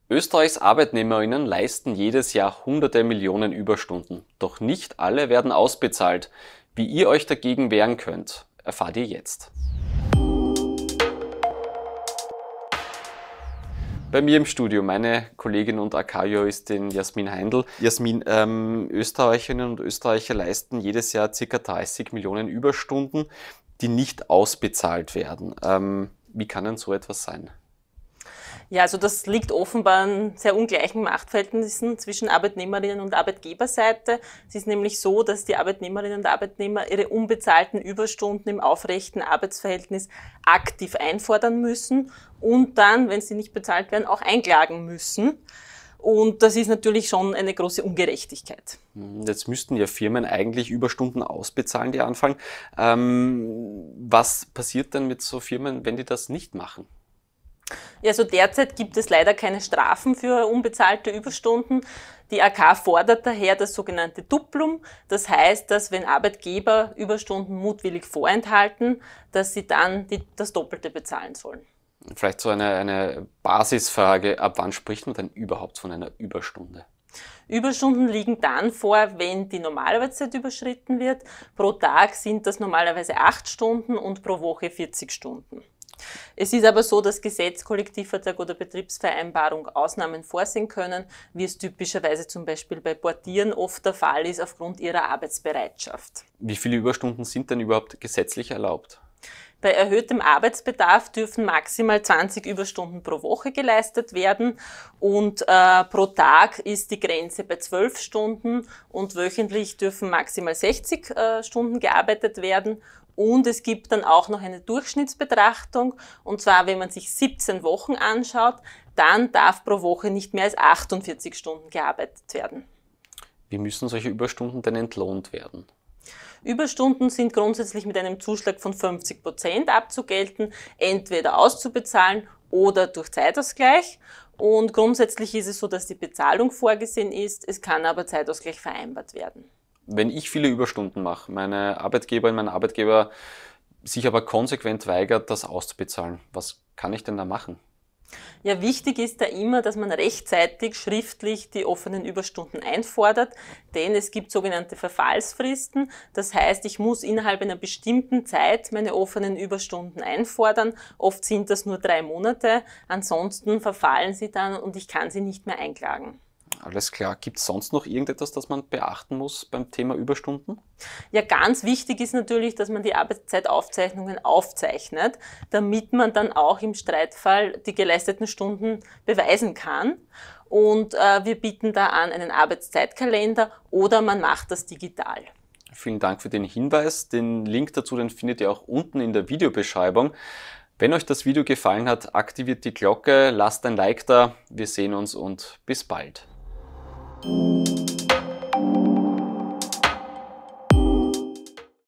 Österreichs Arbeitnehmerinnen leisten jedes Jahr hunderte Millionen Überstunden. Doch nicht alle werden ausbezahlt. Wie ihr euch dagegen wehren könnt, erfahrt ihr jetzt. Bei mir im Studio meine Kollegin und AK-Juristin Jasmin Heindl. Jasmin, Österreicherinnen und Österreicher leisten jedes Jahr ca. 30 Millionen Überstunden, die nicht ausbezahlt werden. Wie kann denn so etwas sein? Ja, also das liegt offenbar an sehr ungleichen Machtverhältnissen zwischen Arbeitnehmerinnen und Arbeitgeberseite. Es ist nämlich so, dass die Arbeitnehmerinnen und Arbeitnehmer ihre unbezahlten Überstunden im aufrechten Arbeitsverhältnis aktiv einfordern müssen und dann, wenn sie nicht bezahlt werden, auch einklagen müssen. Und das ist natürlich schon eine große Ungerechtigkeit. Jetzt müssten ja Firmen eigentlich Überstunden ausbezahlen, die anfallen. Was passiert denn mit so Firmen, wenn die das nicht machen? Ja, also derzeit gibt es leider keine Strafen für unbezahlte Überstunden. Die AK fordert daher das sogenannte Duplum. Das heißt, dass wenn Arbeitgeber Überstunden mutwillig vorenthalten, dass sie dann das Doppelte bezahlen sollen. Vielleicht so eine Basisfrage, ab wann spricht man denn überhaupt von einer Überstunde? Überstunden liegen dann vor, wenn die Normalarbeitszeit überschritten wird. Pro Tag sind das normalerweise 8 Stunden und pro Woche 40 Stunden. Es ist aber so, dass Gesetz, Kollektivvertrag oder Betriebsvereinbarung Ausnahmen vorsehen können, wie es typischerweise zum Beispiel bei Portieren oft der Fall ist aufgrund ihrer Arbeitsbereitschaft. Wie viele Überstunden sind denn überhaupt gesetzlich erlaubt? Bei erhöhtem Arbeitsbedarf dürfen maximal 20 Überstunden pro Woche geleistet werden und pro Tag ist die Grenze bei 12 Stunden und wöchentlich dürfen maximal 60 Stunden gearbeitet werden. Und es gibt dann auch noch eine Durchschnittsbetrachtung, und zwar, wenn man sich 17 Wochen anschaut, dann darf pro Woche nicht mehr als 48 Stunden gearbeitet werden. Wie müssen solche Überstunden denn entlohnt werden? Überstunden sind grundsätzlich mit einem Zuschlag von 50% abzugelten, entweder auszubezahlen oder durch Zeitausgleich. Und grundsätzlich ist es so, dass die Bezahlung vorgesehen ist, es kann aber Zeitausgleich vereinbart werden. Wenn ich viele Überstunden mache, meine Arbeitgeberin, mein Arbeitgeber sich aber konsequent weigert, das auszubezahlen, was kann ich denn da machen? Ja, wichtig ist da immer, dass man rechtzeitig schriftlich die offenen Überstunden einfordert, denn es gibt sogenannte Verfallsfristen. Das heißt, ich muss innerhalb einer bestimmten Zeit meine offenen Überstunden einfordern. Oft sind das nur 3 Monate, ansonsten verfallen sie dann und ich kann sie nicht mehr einklagen. Alles klar. Gibt es sonst noch irgendetwas, das man beachten muss beim Thema Überstunden? Ja, ganz wichtig ist natürlich, dass man die Arbeitszeitaufzeichnungen aufzeichnet, damit man dann auch im Streitfall die geleisteten Stunden beweisen kann. Und wir bieten da an einen Arbeitszeitkalender oder man macht das digital. Vielen Dank für den Hinweis. Den Link dazu, den findet ihr auch unten in der Videobeschreibung. Wenn euch das Video gefallen hat, aktiviert die Glocke, lasst ein Like da. Wir sehen uns und bis bald.